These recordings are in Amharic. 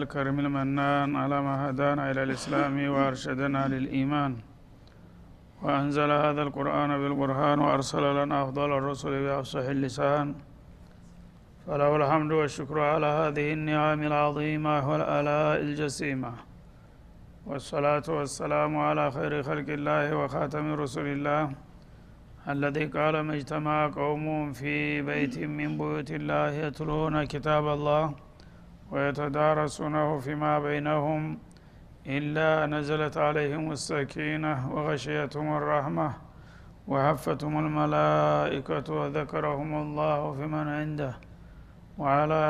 الكريم المنان على ما هدانا إلى الإسلام وأرشدنا للإيمان وأنزل هذا القرآن بالبرهان وأرسل لنا أفضل الرسل بأفصح اللسان فله الحمد والشكر على هذه النعم العظيمة والآلاء الجسيمة والصلاة والسلام على خير خلق الله وخاتم رسل الله الذي قال ما اجتمع قوم في بيت من بيوت الله يتلون كتاب الله ويتدارسونه فيما بينهم إلا نزلت عليهم السكينة وغشيتهم الرحمة وحفتهم الملائكة وذكرهم الله فيمن عنده وعلى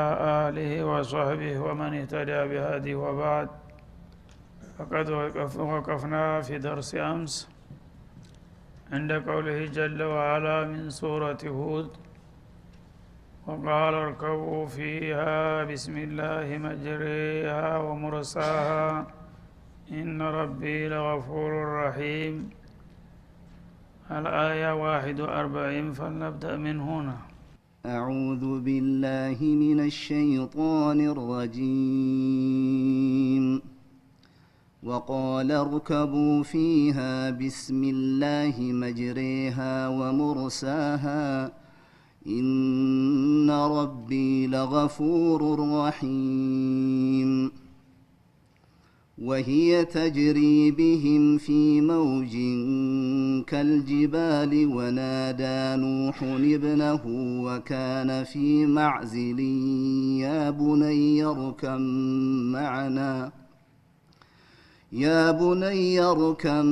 آله وصحبه ومن اهتدى بهديه وبعد. فقد وقفنا في درس أمس عند قوله جل وعلا من سورة هود وقال اركبوا فيها بسم الله مجريها ومرساها إن ربي لغفور رحيم. الآية 41 فلنبدأ من هنا. أعوذ بالله من الشيطان الرجيم. وقال اركبوا فيها بسم الله مجريها ومرساها إن ربي لغفور رحيم. وهي تجري بهم في موج كالجبال ونادى نوح ابنه وكان في معزل يا بني اركب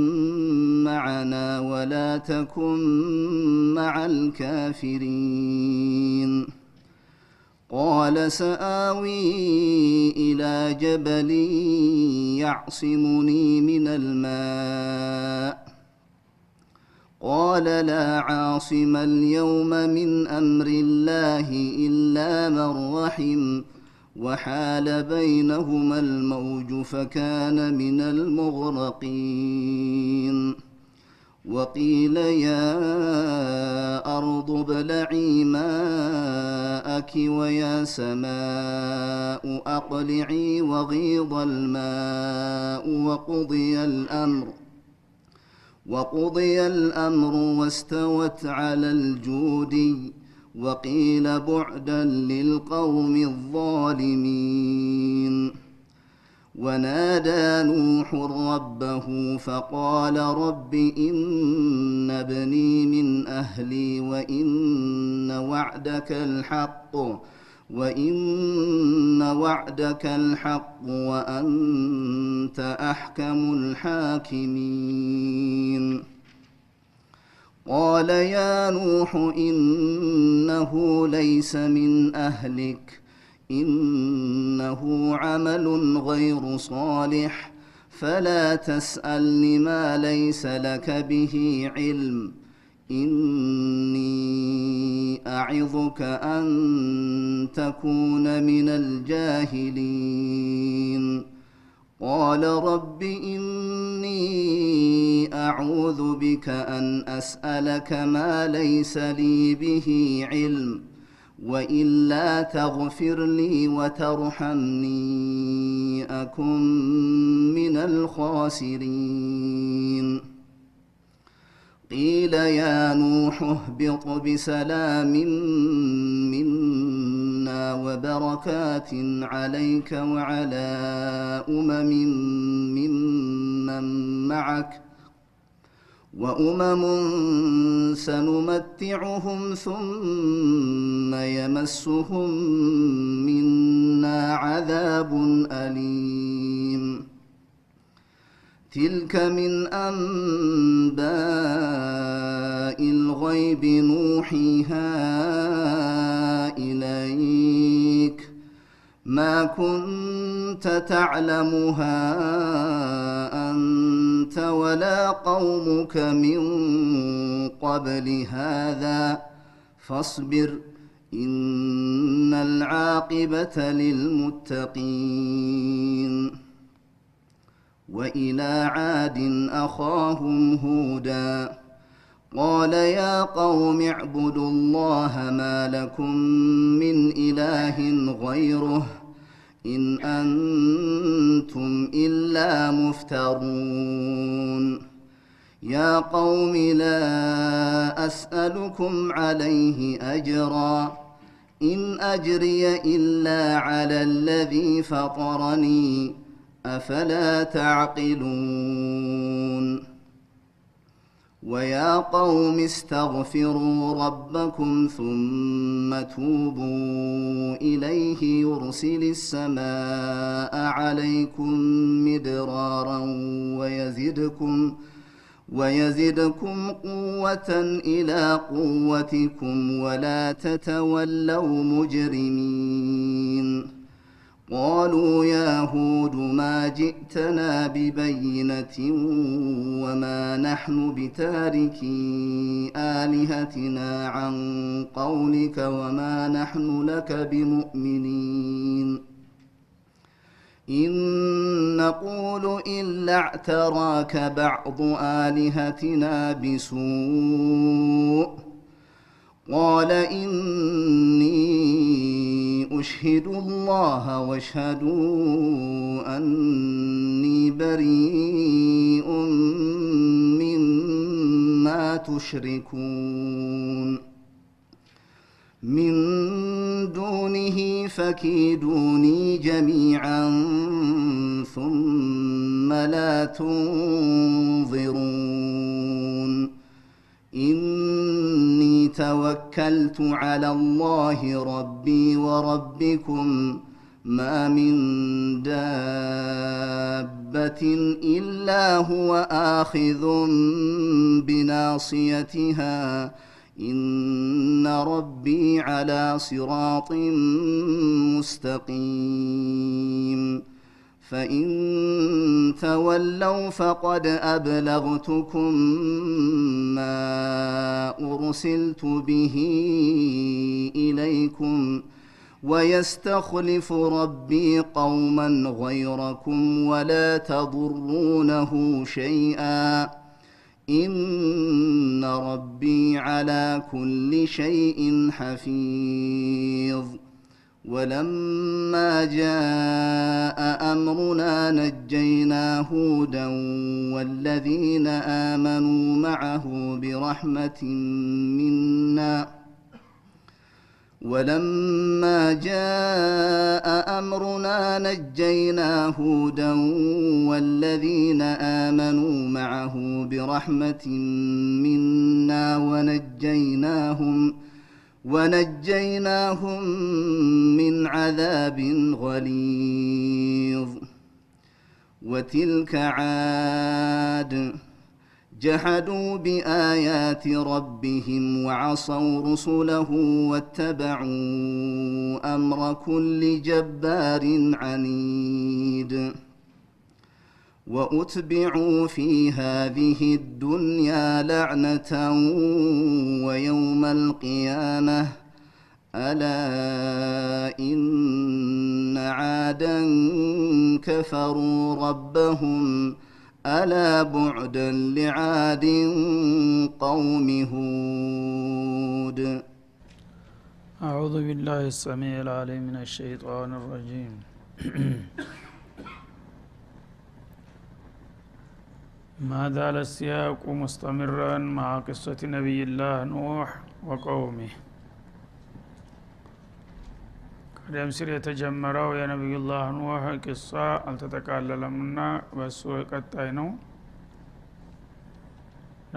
معنا ولا تكن مع الكافرين. قال سآوي إلى جبل يعصمني من الماء قال لا عاصم اليوم من أمر الله إلا من رحم وحال بينهما الموج فكان من المغرقين. وقيل يا أرض ابلعي ماءك ويا سماء أقلعي وغيض الماء وقضي الأمر واستوت على الجودي وقيل بعدا للقوم الظالمين. ونادى نوح ربه فقال رب إن ابني من أهلي وإن وعدك الحق وأنت أحكم الحاكمين. قال يا نوح إنه ليس من أهلك إنه عمل غير صالح فلا تسألني ما ليس لك به علم إني أعظك أن تكون من الجاهلين. قال رب إني أعوذ بك أن أسألك ما ليس لي به علم وإلا تغفر لي وترحمني أكن من الخاسرين. قيل يا نوح اهبط بسلام منا وبركات عليك وعلى ممن معك وأمم سنمتعهم ثم يمسهم منا عذاب أليم. تلك من أنباء الغيب نوحيها إليك ما كنت تعلمها أنت ولا قومك من قبل هذا فاصبر إن العاقبة للمتقين. وإلى عاد أخاهم هودا قال يا قوم اعبدوا الله ما لكم من إله غيره إن أنتم إلا مفترون يا قوم لا أسألكم عليه أجرا إن أجري إلا على الذي فطرني أفلا تعقلون ويا قوم استغفروا ربكم ثم توبوا إليه يرسل السماء عليكم مدرارا ويزدكم قوة إلى قوتكم ولا تتولوا مجرمين قالوا يا هود ما جئتنا ببينة وما نحن بتاركي آلهتنا عن قولك وما نحن لك بمؤمنين إن نقول إلا اعتراك بعض آلهتنا بسوء قال إني أشهد الله واشهدوا أني بريء مما تشركون من دونه فكيدوني جميعا ثم لا تنظرون إني توكلت على الله ربي وربكم ما من دابة إلا هو آخذ بناصيتها إن ربي على صراط مستقيم فإن تولوا فقد أبلغتكم ما أرسلت به إليكم ويستخلف ربي قوما غيركم ولا تضرونه شيئا إن ربي على كل شيء حفيظ ولما جاء أمرنا نجينا هودا والذين آمنوا معه برحمة منا ولما جاء أمرنا نجينا هودا والذين آمنوا معه برحمة منا ونجيناهم من عذاب غليظ وتلك عاد جحدوا بآيات ربهم وعصوا رسله واتبعوا أمر كل جبار عنيد وأتبعوا في هذه الدنيا لعنة ويوم القيامة ألا إن عادا كفروا ربهم ألا بعدا لعاد قوم هود أعوذ بالله السميع العليم من الشيطان الرجيم ما زال السياق مستمرا مع قصة نبي الله نوح وقومه قدم سير يتجمروا يا نبي الله نوح قصة التتكاللمنا بس قطعينو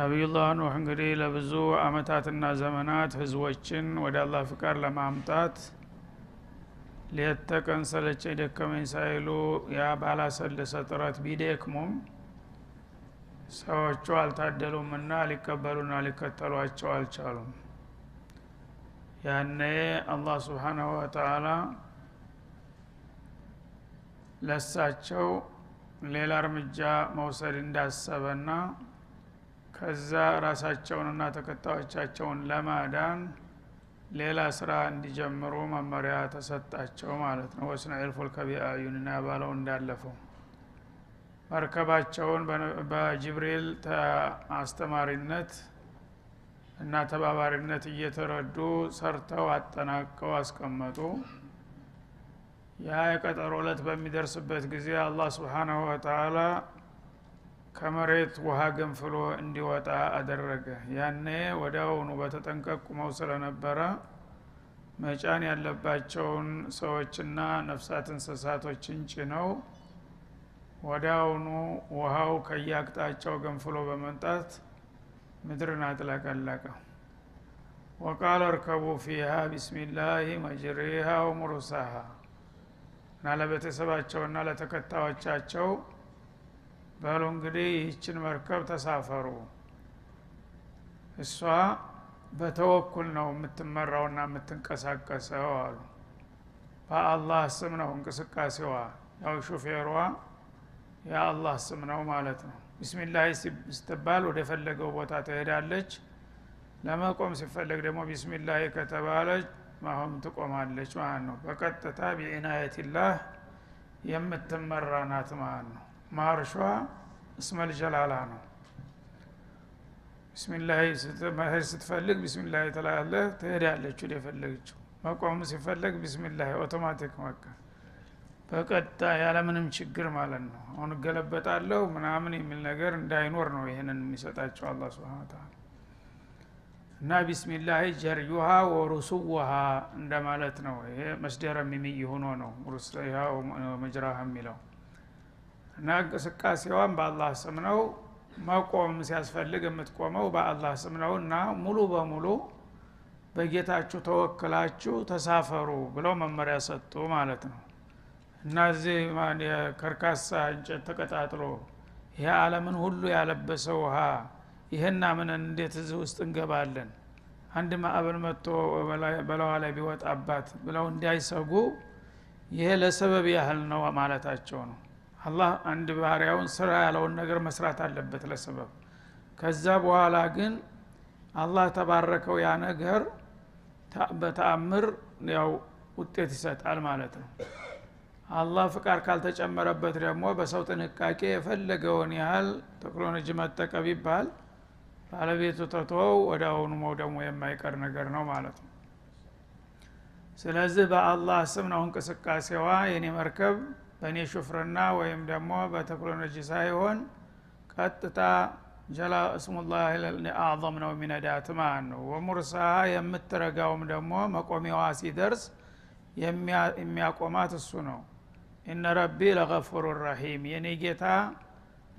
نبي الله نوح እንግዲህ ለብዙ አመታትና ዘመናት ህዝቦችን ወደ አላህ ፍቃድ ለማምጣት ለተቀን ሰለቸኝ ደከመኝ ሳይሉ ያ ባላሰለሰ ጥረት ቢደክሙም ሰዎቹ አልታደሉምና ሊቀበሉና ሊከተሏቸው አልቻሉም። ያኔ አላህ Subhanahu Wa Ta'ala ለሳቸው ሌላ እርምጃ መውሰድ እንዳሰበና ከዛ ራሳቸውንና ተከታዮቻቸውን ለማዳን ሌላ ስራ እንዲጀምሩ መመሪያ ተሰጣቸው ማለት ነው። ወስነኢል ፉልከ ቢአዩንና ባለው እንዳለፈው መርከባቸውን በጅብሪል አስተማሪነት እና ተባባሪነት እየተረዱ ሰርተው አጠናቀው አስቀመጡ። ያ የቀጠሮ ዕለት በሚደርስበት ጊዜ አላህ Subhanahu Wa Ta'ala ከመሬት ውሃ ገንፍሎ እንዲወጣ አደረገ። ያኔ ወዲያውኑ በተጠንቀቅ ቆመው ስለነበረ መጫን ያለባቸውን ሰዎችና ነፍሳት እንስሳቶችን ጭነው ወዲያውኑ ውሃው ከያቅጣጫው ገንፍሎ በመምጣት ምድርን አጥለቀለቀ። وقال اركبوا فيها بسم الله مجريها ومرساها ለቤተሰባቸውና ለተከታዮቻቸው በሉ እንግዲህ ይህችን መርከብ ተሳፈሩ፣ እሷ በተወኩል ነው የምትመራውና የምትንቀሳቀሰው አሉ። በአላህ ስም ነው እንቅስቃሴዋ፣ ያው ሹፌሯ የአላህ ስም ነው ማለት ነው። ቢስሚላህ ስትባል ወደ ፈለገው ቦታ ትሄዳለች። ለመቆም ሲፈለግ ደግሞ ቢስሚላህ ከተባለች ማሁን ትቆማለች ማለት ነው። በቀጥታ ቢኢናየቲላህ የምትመራ ናት ማለት ነው። ማርሿ እስመል ጀላላ ነው። ቢስሚላህ ስትፈልግ ቢስሚላህ ትላለህ፣ ትሄዳለች ወደ ፈለገችው። መቆም ሲፈለግ ቢስሚላህ አውቶማቲክ መካ በቀጥታ ያለ ምንም ችግር ማለት ነው። አሁን ገለበጣለሁ ምናምን የሚል ነገር እንዳይኖር ነው ይሄንን የሚሰጣቸው አላህ Subhanahu Wa Ta'ala። እና ቢስሚላህ ጀርዩሃ ወሩሱሃ እንደማለት ነው። ይሄ መስደር የሚይ ሆኖ ነው ሩሱሃ ወመጅራሃ የሚለው። እና እንቅስቃሴዋን በአላህ ስም ነው። መቆም ሲያስፈልግ የምትቆመው በአላህ ስም ነው። እና ሙሉ በሙሉ በጌታችሁ ተወክላችሁ ተሳፈሩ ብለው መመሪያ ሰጡ ማለት ነው። እና እዚህ ከርካሳ እንጨት ተቀጣጥሎ ይሄ ዓለምን ሁሉ ያለበሰ ውሃ ይሄና ምን እንዴት እዚህ ውስጥ እንገባለን፣ አንድ ማዕበል መጥቶ በላዋ ላይ ቢወጣባት ብለው እንዳይሰጉ ይሄ ለሰበብ ያህል ነው ማለታቸው ነው። አላህ አንድ ባሪያውን ስራ ያለውን ነገር መስራት አለበት ለሰበብ። ከዛ በኋላ ግን አላህ ተባረከው ያ ነገር በተአምር ያው ውጤት ይሰጣል ማለት ነው። አላህ ፍቃድ ካልተጨመረበት ደግሞ በሰው ጥንቃቄ የፈለገውን ያህል ቴክኖሎጂ መጠቀም ይባል ባለቤቱ ተተወው ወዳውኑ መውደሙ የማይቀር ነገር ነው ማለት ነው። ስለዚህ በአላህ ስም ነው እንቅስቃሴዋ። የኔ መርከብ በእኔ ሹፍርና ወይም ደግሞ በቴክኖሎጂ ሳይሆን ቀጥታ ጀላ እስሙላህ አዕظም ነው የሚነዳት ማለት ነው። ወሙርሳሃ የምትረጋውም ደግሞ መቆሚያዋ ሲደርስ የሚያቆማት እሱ ነው። ኢነ ረቢ ለገፉር ረሂም፣ የኔ ጌታ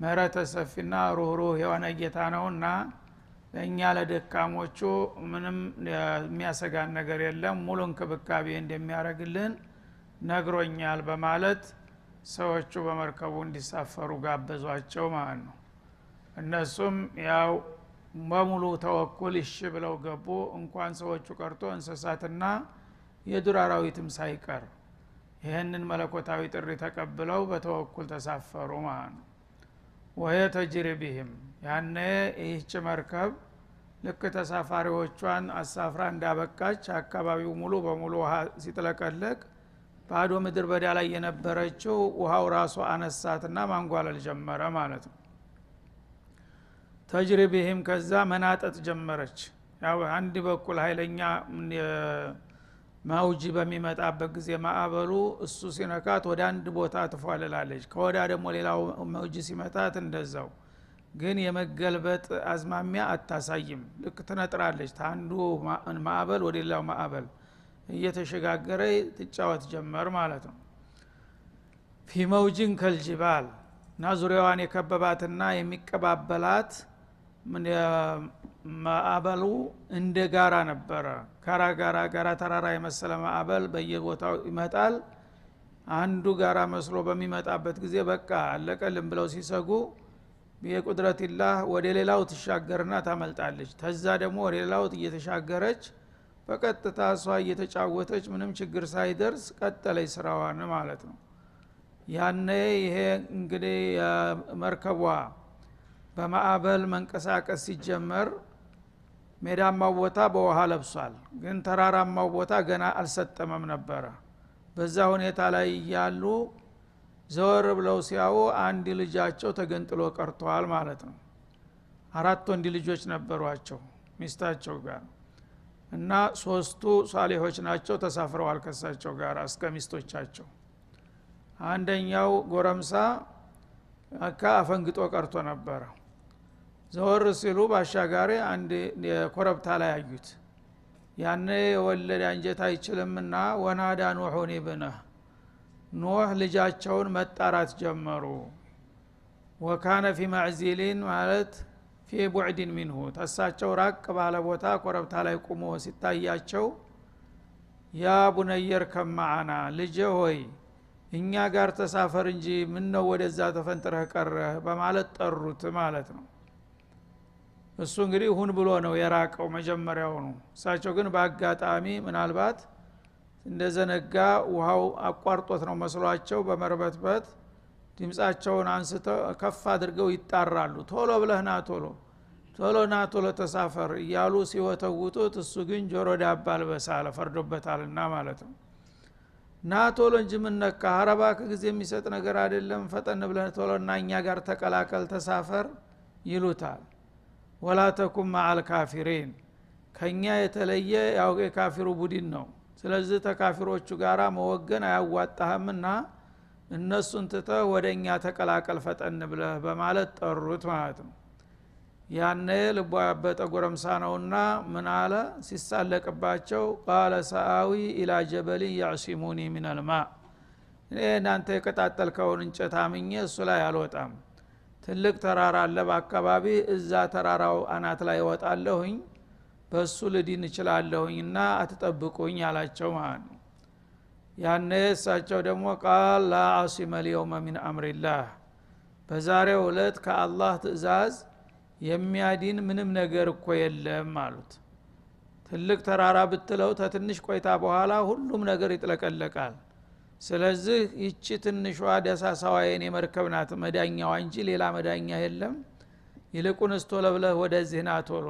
ምህረተ ሰፊና ሩህሩህ የሆነ ጌታ ነውና ለእኛ ለደካሞቹ ምንም የሚያሰጋን ነገር የለም፣ ሙሉ እንክብካቤ እንደሚያደርግልን ነግሮኛል በማለት ሰዎቹ በመርከቡ እንዲሳፈሩ ጋበዟቸው ማለት ነው። እነሱም ያው በሙሉ ተወኩል እሺ ብለው ገቡ። እንኳን ሰዎቹ ቀርቶ እንስሳትና የዱር አራዊትም ሳይቀር ይህንን መለኮታዊ ጥሪ ተቀብለው በተወኩል ተሳፈሩ ማለት ነው። ወሄ ተጅሪ ቢህም፣ ያኔ ይህች መርከብ ልክ ተሳፋሪዎቿን አሳፍራ እንዳበቃች አካባቢው ሙሉ በሙሉ ውሃ ሲጥለቀለቅ ባዶ ምድር በዳ ላይ የነበረችው ውሃው ራሱ አነሳትና ማንጓለል ጀመረ ማለት ነው። ተጅሪ ቢህም፣ ከዛ መናጠጥ ጀመረች። ያው አንድ በኩል ኃይለኛ ማውጅ በሚመጣበት ጊዜ ማዕበሉ እሱ ሲነካት ወደ አንድ ቦታ ትፏልላለች፣ ከወዳ ደግሞ ሌላው ማውጅ ሲመታት እንደዛው። ግን የመገልበጥ አዝማሚያ አታሳይም። ልክ ትነጥራለች፣ ታንዱ ማዕበል ወደ ሌላው ማዕበል እየተሸጋገረ ትጫወት ጀመር ማለት ነው። ፊ መውጅን ከልጅባል፣ እና ዙሪያዋን የከበባትና የሚቀባበላት ማዕበሉ እንደ ጋራ ነበረ። ጋራ ተራራ የመሰለ ማዕበል በየቦታው ይመጣል። አንዱ ጋራ መስሎ በሚመጣበት ጊዜ በቃ አለቀልን ብለው ሲሰጉ በቁድረቲላህ ወደ ሌላው ትሻገርና ታመልጣለች። ተዛ ደግሞ ወደ ሌላው እየተሻገረች በቀጥታ እሷ እየተጫወተች ምንም ችግር ሳይደርስ ቀጠለች ስራዋን ማለት ነው። ያኔ ይሄ እንግዲህ መርከቧ በማዕበል መንቀሳቀስ ሲጀመር ሜዳማው ቦታ በውሃ ለብሷል፣ ግን ተራራማው ቦታ ገና አልሰጠመም ነበረ። በዛ ሁኔታ ላይ ያሉ ዘወር ብለው ሲያዩ አንድ ልጃቸው ተገንጥሎ ቀርቷል ማለት ነው። 4 ወንድ ልጆች ነበሯቸው ሚስታቸው ጋር እና 3ቱ ሷሊሆች ናቸው፣ ተሳፍረዋል ከሳቸው ጋር እስከ ሚስቶቻቸው። አንደኛው ጎረምሳ አፈንግጦ ቀርቶ ነበር። ዘወር ሲሉ ባሻጋሪ አንድ የኮረብታ ላይ አዩት። ያኔ የወለደ አንጀት አይችልምና ወናዳ ኑሑን ኢብነህ ኑህ ልጃቸውን መጣራት ጀመሩ። ወካነ ፊ መዕዚሊን ማለት ፊ ቡዕድን ሚንሁ ተሳቸው ራቅ ባለ ቦታ ኮረብታ ላይ ቁሞ ሲታያቸው ያ ቡነየር ከማዓና ልጄ ሆይ እኛ ጋር ተሳፈር እንጂ ምን ነው ወደዛ ተፈንጥረህ ቀረህ በማለት ጠሩት ማለት ነው። እሱ እንግዲህ ሁን ብሎ ነው የራቀው መጀመሪያው ነው። እሳቸው ግን በአጋጣሚ ምናልባት እንደዘነጋ ውሃው አቋርጦት ነው መስሏቸው በመርበትበት ድምጻቸውን አንስተው ከፍ አድርገው ይጣራሉ። ቶሎ ብለህና ቶሎና ቶሎ ተሳፈር እያሉ ሲወተውቱት እሱ ግን ጆሮ ዳባ ልበስ አለ ፈርዶበታልና ማለት ነው። ና ቶሎ እንጂ ምን ነካ አረባክ ጊዜ የሚሰጥ ነገር አይደለም ፈጠን ብለህ ቶሎና እኛ ጋር ተቀላቀል ተሳፈር ይሉታል። ወላ ተኩም ማዓል ካፊሪን ከኛ የተለየ ያው የካፊሩ ቡድን ነው። ስለዚህ ተካፊሮቹ ጋራ መወገን አያዋጣህምና እነሱን ትተህ ወደኛ ተቀላቀል ፈጠን ብለህ በማለት ጠሩት ማለት ነው። ያኔ ልቧ ያበጠ ጎረምሳ ነውና ምን አለ ሲሳለቅባቸው ቃለ ሰአዊ ኢላ ጀበል ያዕሲሙኒ ሚነል ማ እናንተ የቀጣጠልከውን እንጨት አምኜ እሱ ላይ አልወጣም። ትልቅ ተራራ አለ በአካባቢ እዛ ተራራው አናት ላይ እወጣለሁኝ በሱ ልድን እችላለሁኝና አትጠብቁኝ አላቸው ማለት ነው። ያኔ እሳቸው ደግሞ ቃል ላ ዓሲመ ልየውመ ሚን አምሪላህ በዛሬው ዕለት ከአላህ ትእዛዝ የሚያዲን ምንም ነገር እኮ የለም አሉት። ትልቅ ተራራ ብትለው ተትንሽ ቆይታ በኋላ ሁሉም ነገር ይጥለቀለቃል። ስለዚህ ይቺ ትንሿ ደሳሳዋዬን የመርከብናት መዳኛዋ እንጂ ሌላ መዳኛ የለም። ይልቁንስ ቶሎ ብለህ ወደዚህ ና ቶሎ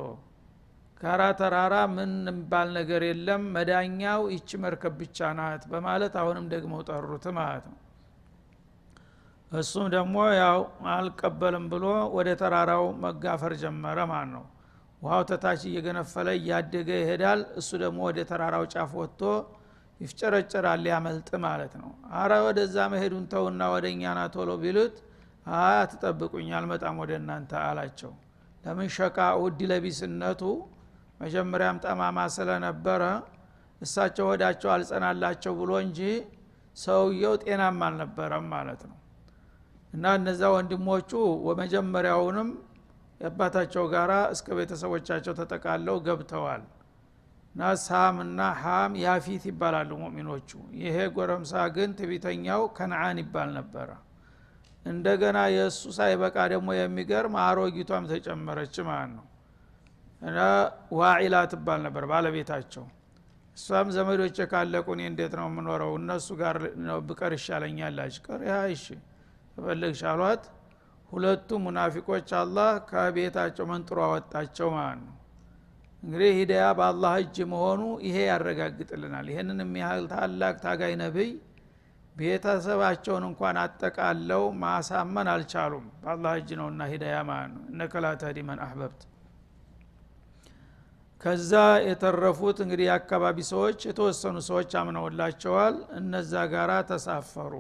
ጋራ ተራራ ምን ባል ነገር የለም መዳኛው ይቺ መርከብ ብቻ ናት በማለት አሁንም ደግሞ ጠሩት ማለት ነው። እሱም ደግሞ ያው አልቀበልም ብሎ ወደ ተራራው መጋፈር ጀመረ ማለት ነው። ውሃው ተታች እየገነፈለ እያደገ ይሄዳል። እሱ ደግሞ ወደ ተራራው ጫፍ ወጥቶ ይፍጨረጨራል ሊያመልጥ ማለት ነው። አረ ወደዛ መሄዱን ተውና ወደኛ ና ቶሎ ቢሉት አትጠብቁኝ አልመጣም ወደ እናንተ አላቸው። ለምን ሸቃኡ ዲለቢስነቱ መጀመሪያም ጠማማ ስለነበረ እሳቸው ወዳቸው አልጸናላቸው ብሎ እንጂ ሰውየው ጤናማ አልነበረም ማለት ነው። እና እነዛ ወንድሞቹ ወመጀመሪያውንም የአባታቸው ጋራ እስከ ቤተሰቦቻቸው ተጠቃለው ገብተዋል። እና ሳም እና ሃም ያፊት ይባላሉ ሙእሚኖቹ። ይሄ ጎረምሳ ግን ትቢተኛው ከነዓን ይባል ነበረ። እንደገና የእሱ ሳይበቃ ደግሞ የሚገርም አሮጊቷም ተጨመረች ማለት ነው። እና ዋዒላ ትባል ነበር ባለቤታቸው። እሷም ዘመዶቼ ካለቁ እኔ እንዴት ነው የምኖረው እነሱ ጋር ነው ብቀር ይሻለኛል አለች። ቀር እሺ ተፈልግሽ አሏት። ሁለቱ ሙናፊቆች አላህ ከቤታቸው መንጥሮ አወጣቸው ማለት ነው። እንግዲህ ሂዳያ በአላህ እጅ መሆኑ ይሄ ያረጋግጥልናል። ይሄንን የሚያህል ታላቅ ታጋይ ነብይ ቤተሰባቸውን እንኳን አጠቃለው ማሳመን አልቻሉም። በአላህ እጅ ነውና ሂዳያ ማለት ነው። እነከ ላ ተህዲ መን አህበብት። ከዛ የተረፉት እንግዲህ የአካባቢ ሰዎች የተወሰኑ ሰዎች አምነውላቸዋል። እነዛ ጋራ ተሳፈሩ።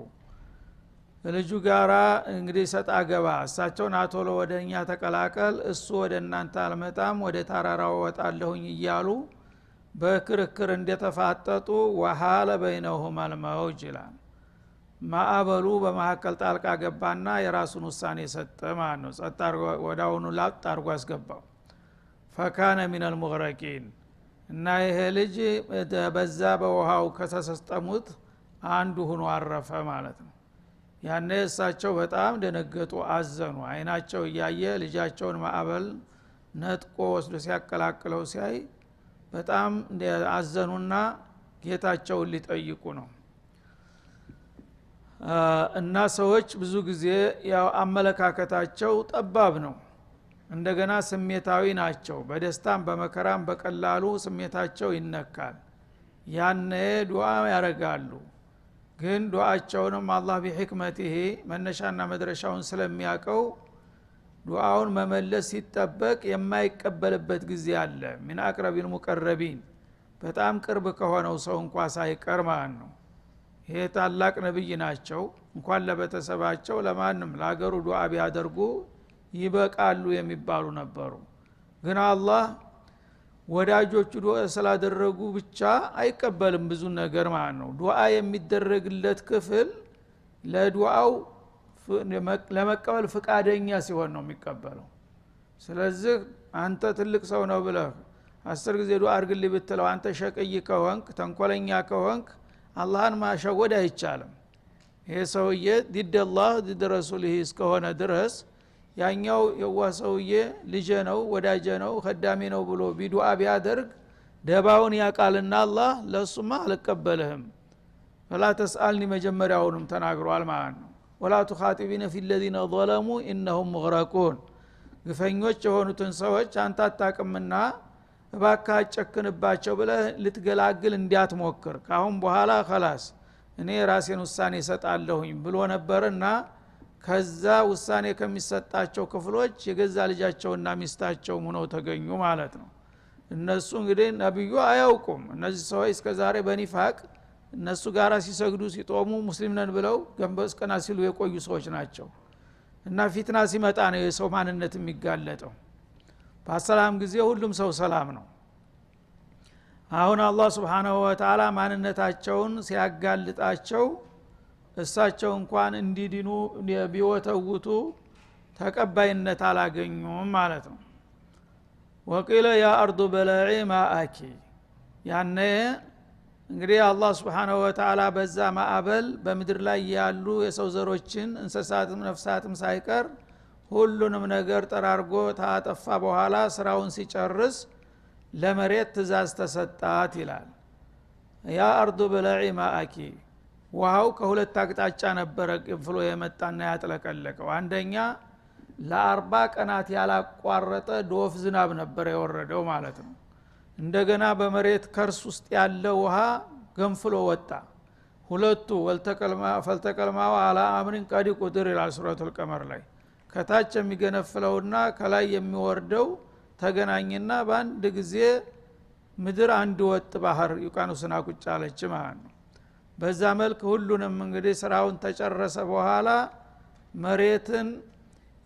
ልጁ ጋራ እንግዲህ ሰጣ ገባ እሳቸውን አቶሎ ወደኛ ተቀላቀል እሱ ወደ እናንተ አልመጣም ወደ ተራራው ወጣለሁኝ እያሉ በክርክር እንደተፋጠጡ ወሃለ በይነሁም አልመውጅ ይላል። ማዕበሉ በመካከል ጣልቃ ገባና የራሱን ውሳኔ ሰጠ ማለት ነው። ጸጥ ወዳውኑ ላጥ አርጎ አስገባው። ፈካነ ሚነል ሙግረቂን እና ይሄ ልጅ በዛ በውሃው ከተሰጠሙት አንዱ ሆኖ አረፈ ማለት ነው። ያኔ እሳቸው በጣም ደነገጡ አዘኑ። አይናቸው እያየ ልጃቸውን ማዕበል ነጥቆ ወስዶ ሲያቀላቅለው ሲያይ በጣም አዘኑና ጌታቸውን ሊጠይቁ ነው። እና ሰዎች ብዙ ጊዜ ያው አመለካከታቸው ጠባብ ነው። እንደገና ስሜታዊ ናቸው። በደስታም በመከራም በቀላሉ ስሜታቸው ይነካል። ያኔ ዱዓ ያረጋሉ። ግን ዱዓቸውንም አላህ ቢሂክመቲሂ መነሻና መድረሻውን ስለሚያቀው ዱዓውን መመለስ ሲጠበቅ የማይቀበልበት ጊዜ አለ። ሚን አቅረቢል ሙቀረቢን በጣም ቅርብ ከሆነው ሰው እንኳን ሳይቀር ማለት ነው። ይሄ ታላቅ ነብይ ናቸው። እንኳን ለቤተሰባቸው ለማንም ለሀገሩ ዱዓ ቢያደርጉ ይበቃሉ የሚባሉ ነበሩ። ግን አላህ ወዳጆቹ ዱዓ ስላደረጉ ብቻ አይቀበልም ብዙ ነገር ማለት ነው። ዱዓ የሚደረግለት ክፍል ለዱዓው ለመቀበል ፍቃደኛ ሲሆን ነው የሚቀበለው። ስለዚህ አንተ ትልቅ ሰው ነው ብለህ 10 ጊዜ ዱዓ አድርግልኝ ብትለው አንተ ሸቀይ ከሆንክ ተንኮለኛ ከሆንክ አላህን ማሸወድ አይቻልም። ይሄ ሰውዬ ዲድ አላህ ዲድ ረሱልህ እስከሆነ ድረስ ያኛው የዋህ ሰውዬ ልጄ ነው ወዳጄ ነው ኸዳሚ ነው ብሎ ቢዱዓ ቢያደርግ ደባውን ያቃልና አላህ ለሱማ አልቀበልህም ፈላ ተስአልኒ መጀመሪያውንም ተናግሯል ማለት ነው። ወላ ተኻጢቢነ ፊ الذين ظلموا انهم مغرقون ግፈኞች የሆኑትን ሰዎች አንተ አታቅምና እባክህ አጨክንባቸው ብለህ ልትገላግል እንዲያትሞክር ካሁን በኋላ خلاص እኔ ራሴን ውሳኔ ሰጣለሁኝ ብሎ ነበርና ከዛ ውሳኔ ከሚሰጣቸው ክፍሎች የገዛ ልጃቸውና ሚስታቸው ሆነው ተገኙ ማለት ነው። እነሱ እንግዲህ ነብዩ አያውቁም። እነዚህ ሰዎች እስከዛሬ በኒፋቅ እነሱ ጋራ ሲሰግዱ ሲጦሙ ሙስሊም ነን ብለው ገንበስ ቀና ሲሉ የቆዩ ሰዎች ናቸው። እና ፊትና ሲመጣ ነው የሰው ማንነት የሚጋለጠው። በሰላም ጊዜ ሁሉም ሰው ሰላም ነው። አሁን አላህ Subhanahu Wa Ta'ala ማንነታቸውን ሲያጋልጣቸው እሳቸው እንኳን እንዲድኑ ቢወተውቱ ተቀባይነት አላገኙም ማለት ነው። ወቂለ ያ አርዱ በላዒ ማአኪ ያነ እንግዲህ አላህ Subhanahu Wa Ta'ala በዛ ማዕበል በምድር ላይ ያሉ የሰው ዘሮችን እንስሳትም ነፍሳትም ሳይቀር ሁሉንም ነገር ጠራርጎ ታጠፋ በኋላ ስራውን ሲጨርስ ለመሬት ትእዛዝ ተሰጣት ይላል። ያ አርዱ በላዒ ማአኪ ውሃው ከሁለት አቅጣጫ ነበረ ፍሎ የመጣና ያጥለቀለቀው። አንደኛ ለ40 ቀናት ያላቋረጠ ዶፍ ዝናብ ነበር የወረደው ማለት ነው። እንደገና በመሬት ከርስ ውስጥ ያለ ውሃ ገንፍሎ ወጣ። ሁለቱ ፈልተቀልማው አላ አምሪን ቀዲ ቁድር ይላል ሱረቱል ቀመር ላይ። ከታች የሚገነፍለውና ከላይ የሚወርደው ተገናኝና በአንድ ጊዜ ምድር አንድ ወጥ ባህር ዩቃኑስና ቁጭ አለች ማለት ነው። በዛ መልክ ሁሉንም እንግዲህ ስራውን ተጨረሰ በኋላ መሬትን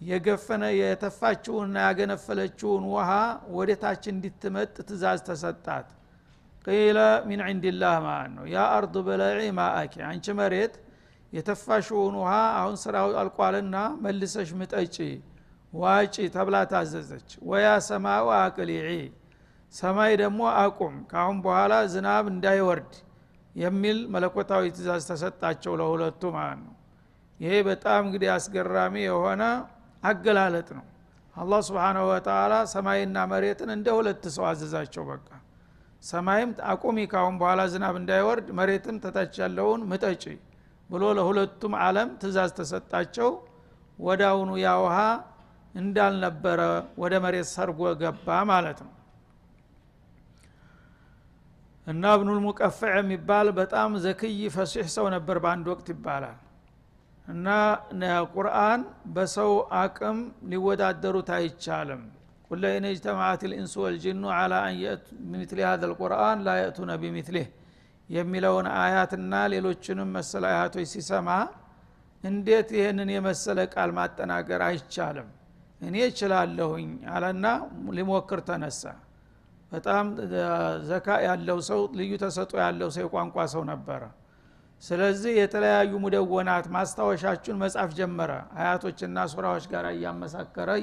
የገፈነ የተፋችውና ያገነፈለችውን ውሃ ወደታች እንድትመጥ ትእዛዝ ተሰጣት። ቂለ ሚን ዒንዲላህ ማለት ነው። ያ አርዱ በላዒ ማአኪ አንቺ መሬት የተፋሽውን ውሃ አሁን ስራው አልቋልና መልሰሽ ምጠጪ ዋጪ ተብላ ታዘዘች። ወያ ሰማኡ አቅሊዒ ሰማይ ደግሞ አቁም ካሁን በኋላ ዝናብ እንዳይወርድ የሚል መለኮታዊ ትእዛዝ ተሰጣቸው ለሁለቱ ማለት ነው። ይሄ በጣም እንግዲህ አስገራሚ የሆነ አገላለጥ ነው። አላህ Subhanahu Wa Ta'ala ሰማይና መሬትን እንደ ሁለት ሰው አዘዛቸው። በቃ ሰማይም አቁሚ ካሁን በኋላ ዝናብ እንዳይወርድ መሬትም ተታች ያለውን ምጠጪ ብሎ ለሁለቱም ዓለም ትእዛዝ ተሰጣቸው። ወዳውኑ ያ ውሃ እንዳልነበረ ወደ መሬት ሰርጎ ገባ ማለት ነው። እና ኢብኑል ሙቀፈዕ የሚባል በጣም ዘክይ ፈሲህ ሰው ነበር በአንድ ወቅት ይባላል። እና ቁርአን በሰው አቅም ሊወዳደሩት አይቻልም። ቁል ኢነ اجتمعت الانس والجن على ان يأتوا بمثل هذا القرآن لا يأتون بمثله የሚለውን አያትና ሌሎችንም መሰል አያቶች ሲሰማ እንዴት ይሄንን የመሰለ ቃል ማጠናገር አይቻልም እኔ እችላለሁኝ አለና ሊሞክር ተነሳ። በጣም ዘካ ያለው ሰው ልዩ ተሰጥኦ ያለው ሰው ቋንቋ ሰው ነበር። ስለዚህ የተለያዩ ሙደወናት ማስታወሻችሁን መጻፍ ጀመረ። አያቶችና ሱራዎች ጋር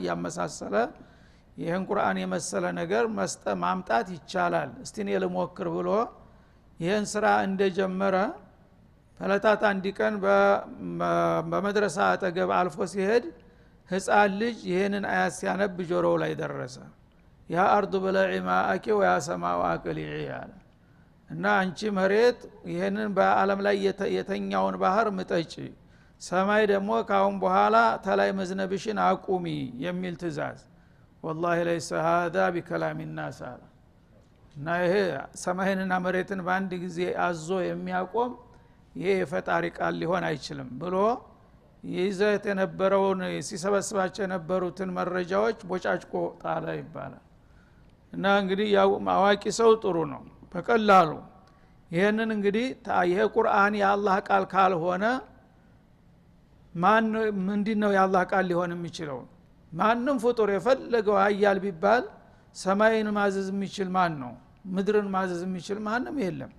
ያመሳሰለ ይሄን ቁርአን የመሰለ ነገር ማምጣት ይቻላል እስቲ እኔ ልሞክር ብሎ ይሄን ስራ እንደጀመረ ፈለታት አንድ ቀን በመድረሳ አጠገብ አልፎ ሲሄድ ህፃን ልጅ ይሄንን አያት ሲያነብ ጆሮው ላይ ደረሰ። ያ አርዱ በላዒ ማአኪ ወያ ሰማኡ አቅሊዒ አለ። እና አንቺ መሬት ይሄንን በአለም ላይ የተኛውን ባህር ምጠጪ፣ ሰማይ ደግሞ ካሁን በኋላ ተላይ መዝነብሽን አቁሚ የሚል ትእዛዝ። والله ليس هذا بكلام الناس አለ። እና ይሄ ሰማይንና መሬትን በአንድ ጊዜ አዞ የሚያቆም ይሄ የፈጣሪ ቃል ሊሆን አይችልም ብሎ ይዘት የነበረውን ሲሰበስባቸው የነበሩትን መረጃዎች ቦጫጭቆ ጣለ ይባላል። እና እንግዲህ ያው አዋቂ ሰው ጥሩ ነው በቀላሉ ይሄንን እንግዲህ ይሄ ቁርአን የአላህ ቃል ካልሆነ ምንድነው የአላህ ቃል ሊሆን የሚችለው? ማንም ፍጡር የፈለገው ኃያል ቢባል ሰማይን ማዘዝ የሚችል ማን ነው? ምድርን ማዘዝ የሚችል ማንም የለም።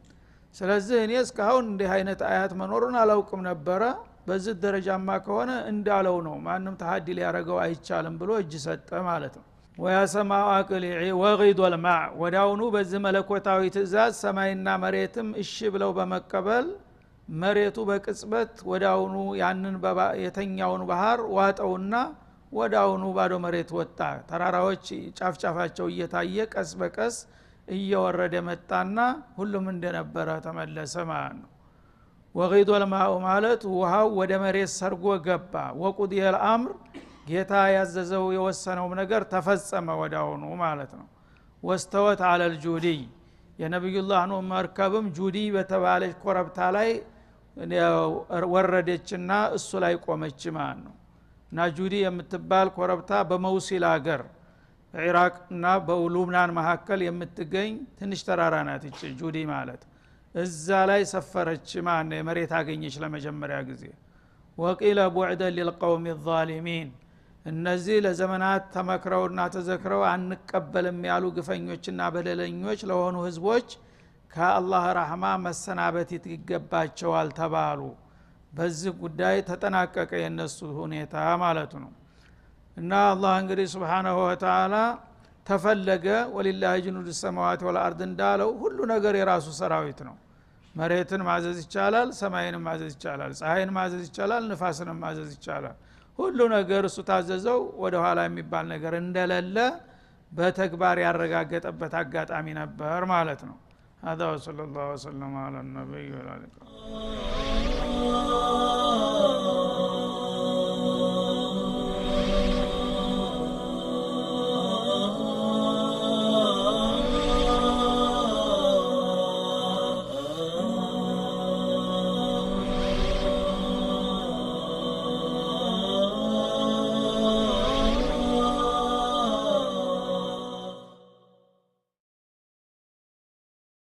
ስለዚህ እኔ እስካሁን እንዲህ አይነት አያት መኖሩን አላውቅም ነበረ። በዚህ ደረጃማ ከሆነ እንዳለው ነው፣ ማንም ተሐዲ ሊያረገው አይቻልም ብሎ እጅ ሰጠ ማለት ነው። ወያሰማው አቅሊዒ ወጊድ ወልማዕ ወዳውኑ በዚህ መለኮታዊ ትእዛዝ ሰማይና መሬትም እሺ ብለው በመቀበል መሬቱ በቅጽበት ወዳውኑ ያንን የተኛውን ባህር ዋጠውና ወዳውኑ ባዶ መሬት ወጣ። ተራራዎች ጫፍጫፋቸው እየታየ ቀስ በቀስ እየወረደ መጣና ሁሉም እንደነበረ ተመለሰ ማለት ነው። ወጊድ ወልማዕ ማለት ውሃው ወደ መሬት ሰርጎ ገባ። ወቁድየል አምር ጌታ ያዘዘው የወሰነው ነገር ተፈጸመ ወዳውኑ ማለት ነው። ወስተወት አለል ጁዲ የነብዩላህ ኑህ መርከብም ጁዲ በተባለች ኮረብታ ላይ ወረደችና እሱ ላይ ቆመች ማለት ነው። እና ጁዲ የምትባል ኮረብታ በመውሲል ሀገር በኢራቅና በሉብናን መካከል የምትገኝ ትንሽ ተራራ ናት እቺ ጁዲ ማለት። እዛ ላይ ሰፈረች ማለት ነው። መሬት አገኘች ለመጀመሪያ ጊዜ። ወቂለ ቡዕደን ሊልቀውም الظالمين እነዚህ ለዘመናት ተመክረውና ተዘክረው አንቀበልም ያሉ ግፈኞችና በደለኞች ለሆኑ ህዝቦች ከአላህ ረህማ መሰናበት ይገባቸዋል ተባሉ። በዚህ ጉዳይ ተጠናቀቀ የነሱ ሁኔታ ማለት ነው። እና አላህ እንግዲህ Subhanahu Wa Ta'ala ተፈለገ ወሊላሂ ጁኑዱ ሰማዋት ወልአርድ እንዳለው ሁሉ ነገር የራሱ ሰራዊት ነው። መሬትን ማዘዝ ይቻላል፣ ሰማይን ማዘዝ ይቻላል፣ ፀሐይን ማዘዝ ይቻላል፣ ንፋስን ማዘዝ ይቻላል። ሁሉ ነገር እሱ ታዘዘው ወደ ኋላ የሚባል ነገር እንደሌለ በተግባር ያረጋገጠበት አጋጣሚ ነበር ማለት ነው። هذا وصلى الله وسلم على النبي وعلى اله